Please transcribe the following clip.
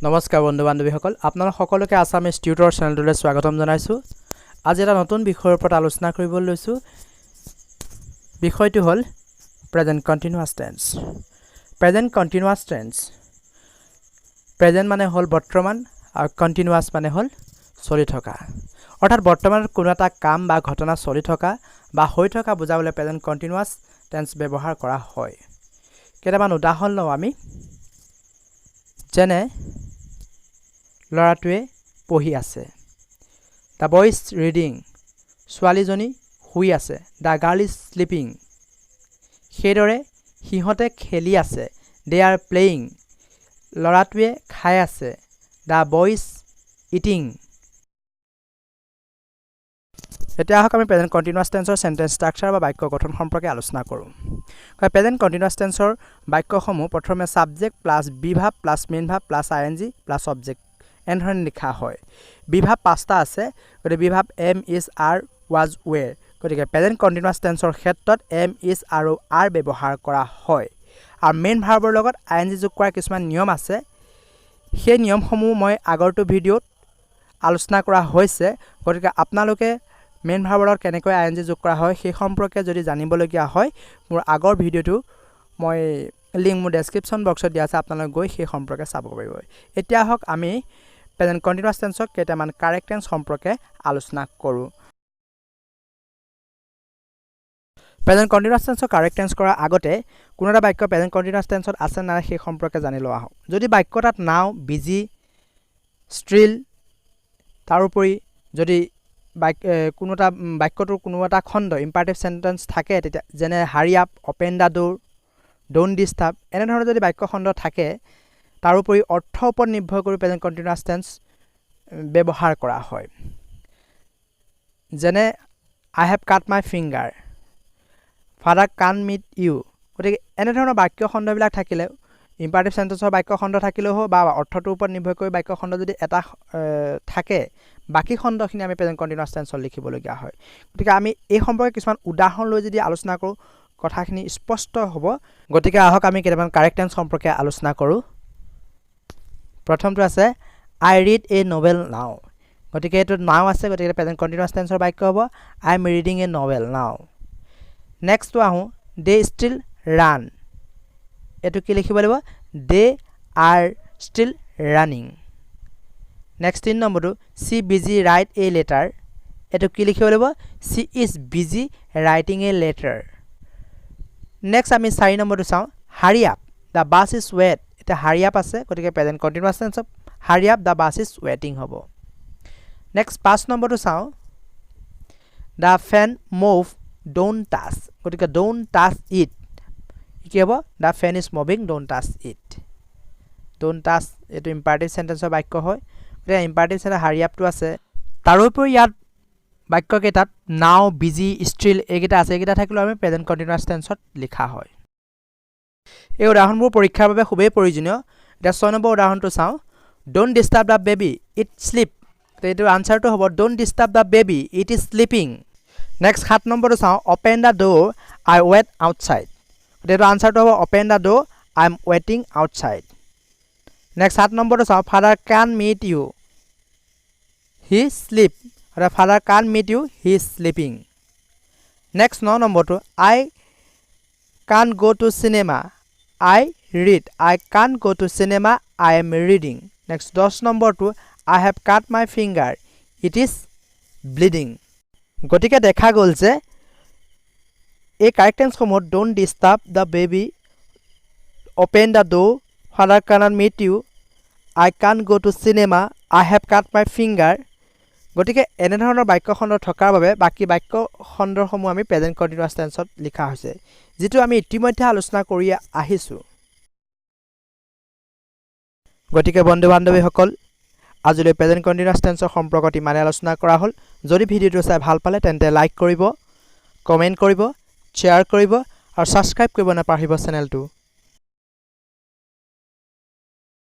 নমস্কাৰ বন্ধু বান্ধৱীসকল আপোনালোক সকলোকে আসামিজ টিউটৰ চেনেলটোলৈ স্বাগতম জনাইছো। আজি এটা নতুন বিষয়ৰ ওপৰত আলোচনা কৰিবলৈ লৈছো। বিষয়টো হ'ল present continuous tense. Present continuous tense. Present মানে হ'ল বৰ্তমান আৰু কন্টিনিউয়াছ মানে হ'ল চলি থকা। অৰ্থাৎ বৰ্তমানত কোনো এটা কাম বা ঘটনা চলি থকা বা হৈ থকা বুজাবলৈ প্ৰেজেন্ট কন্টিনিউয়াছ টেন্স ব্যৱহাৰ কৰা হয়। কেইটামান উদাহৰণ লওঁ আমি। যেনে লৰাটোৱে পঢ়ি আছে। The boy is reading. ছোৱালীজনী শুই আছে। The girl is sleeping. সেইদৰে সিহঁতে খেলি আছে। They are playing. লৰাটোৱে খাই আছে। The boy is eating. এতিয়া আহক আমি প্ৰেজেন্ট কন্টিনিউয়াছ টেন্সৰ সেন্টেন্স স্ট্ৰাকচাৰ বা বাক্য গঠন সম্পৰ্কে আলোচনা কৰোঁ। প্ৰেজেন্ট কন্টিনিউয়াছ টেন্সৰ বাক্যসমূহ প্ৰথমে সাবজেক্ট প্লাস বি ভাব প্লাস মেইন ভাব প্লাস আইএনজি প্লাস অবজেক্ট এনেধৰণে লিখা হয়। বি ভাব পাঁচটা আছে। গতিকে বি ভাব am is are was were. গতিকে প্ৰেজেন্ট কন্টিনিউয়াছ টেন্সৰ ক্ষেত্ৰত এম ইজ আৰু আৰ ব্যৱহাৰ কৰা হয়। আৰু মেইন ভাৰ্বৰ লগত আইএনজি যোগ কৰাৰ কিছুমান নিয়ম আছে। সেই নিয়মসমূহ মই আগৰটো ভিডিঅ'ত আলোচনা কৰা হৈছে। গতিকে আপোনালোকে মেইন ভাৰ্বৰ লগত কেনেকৈ আইএনজি যোগ কৰা হয় সেই সম্পৰ্কে যদি জানিবলগীয়া হয় মোৰ আগৰ ভিডিঅ'টো মই লিংক মোৰ ডেসক্ৰিপশন বক্সত দিয়া আছে, আপোনালোকে গৈ সেই সম্পৰ্কে চাব পাৰিব। এতিয়া আহক আমি প্ৰেজেন্ট কন্টিনিউয়াছ টেন্সৰ কেইটামান কাৰেক্ট টেন্স সম্পৰ্কে আলোচনা কৰোঁ। প্ৰেজেন্ট কন্টিনিউয়াছ টেন্সৰ কাৰেক্ট টেন্স কৰাৰ আগতে কোনো এটা বাক্য প্ৰেজেন্ট কন্টিনিউয়াছ টেন্সত আছে না সেই সম্পৰ্কে জানি লোৱা আহক। যদি বাক্যটাত নাও, বিজি, ষ্ট্ৰিল তাৰোপৰি যদি কোনো এটা বাক্যটোৰ কোনো এটা খণ্ড ইম্পাৰেটিভ সেন্টেন্স থাকে তেতিয়া যেনে হাৰি up, open da ডোৰ, don't disturb এনেধৰণৰ যদি বাক্য খণ্ড থাকে তাৰোপৰি অৰ্থৰ ওপৰত নিৰ্ভৰ কৰি প্ৰেজেন্ট কন্টিনিউয়াছ টেন্স ব্যৱহাৰ কৰা হয়। যেনে I have cut my finger, father can meet you. গতিকে এনেধৰণৰ বাক্য খণ্ডবিলাক থাকিলে ইম্পাৰেটিভ সেন্টেন্সৰ বাক্য খণ্ড থাকিলেও বা অৰ্থটোৰ ওপৰত নিৰ্ভৰ কৰি বাক্য খণ্ড যদি এটা থাকে বাকি খণ্ডখিনি আমি প্ৰেজেন্ট কন্টিনিউয়াছ টেন্সত লিখিবলগীয়া হয়। গতিকে আমি এই সম্পৰ্কে কিছুমান উদাহৰণ লৈ যদি আলোচনা কৰোঁ কথাখিনি স্পষ্ট হ'ব। গতিকে আহক আমি কেইটামান কাৰেক্ট টেন্স সম্পৰ্কে আলোচনা কৰোঁ। প্ৰথমটো আছে আই ৰিড এ নভেল নাও। গতিকে এইটো নাও আছে, গতিকে প্ৰেজেন্ট কন্টিনিউয়াছ টেন্সৰ বাক্য হ'ব আই এম ৰিডিং এ নভেল নাও। নেক্সটটো আহোঁ দে ষ্টিল ৰান। এইটো কি লিখিব লাগিব they are still running. Next 3 নম্বৰটো she busy write a letter. এইটো কি লিখিব লাগিব she is busy writing a letter. Next আমি 4 নম্বৰটো চাওঁ hurry up the bus is wait. এতিয়া হাৰি আপ আছে, গতিকে প্ৰেজেন্ট কন্টিনিউয়াছ টেন্সত hurry up the bus is ৱেটিং হ'ব। নেক্সট 5 নম্বৰটো চাওঁ the fan move don't touch. গতিকে ডোন্ট টাচ ইট কি হ'ব the fan is moving don't touch it. Don't touch এইটো ইম্পাৰেটিভ সেন্টেন্সৰ বাক্য হয়। গতিকে ইম্পাৰেটিভ সেন্টেন্স হাৰি আপটো আছে। তাৰোপৰি ইয়াত বাক্যকেইটাত নাও, বিজি, ষ্ট্ৰিল এইকেইটা আছে। এইকেইটা থাকিলেও আমি প্ৰেজেন্ট কন্টিনিউয়াছ টেন্সত লিখা হয়। এই উদাহৰণবোৰ পৰীক্ষাৰ বাবে খুবেই প্ৰয়োজনীয়। এতিয়া 6 নম্বৰ উদাহৰণটো চাওঁ don't disturb the baby it sleep. এইটো আনসাৰটো হ'ব don't disturb the baby it is sleeping. Next 7 নম্বৰটো চাওঁ open the door I wait outside. এইটো আনসাৰটো হ'ব open the door I am ৱেটিং আউটসাইড। নেক্সট 7 নম্বৰটো চাওঁ father can meet you he sleep. Father can meet you he is sleeping. Next 9 নম্বৰটো I can go to cinema I read. I can go to cinema I am reading. Next 10 নম্বৰটো I have cut my finger it is bleeding. গতিকে দেখা গ'ল যে এই correct টেন্সসমূহত don't disturb the baby, open the door, father can't meet you, I can go to cinema, I have cut my finger. গতিকে এনেধৰণৰ বাক্য খণ্ড থকাৰ বাবে বাকী বাক্য খণ্ডসমূহ আমি প্ৰেজেন্ট কন্টিনিউয়াছ টেন্সত লিখা হৈছে, যিটো আমি ইতিমধ্যে আলোচনা কৰি আহিছোঁ। গতিকে বন্ধু বান্ধৱীসকল আজিলৈ প্ৰেজেন্ট কন্টিনিউয়াছ টেন্সৰ সম্পৰ্কত ইমানে আলোচনা কৰা হ'ল। যদি ভিডিঅ'টো চাই ভাল পালে তেন্তে লাইক কৰিব, কমেণ্ট কৰিব, শ্বেয়াৰ কৰিব আৰু ছাবস্ক্ৰাইব কৰিব নাপাহৰিব চেনেলটো।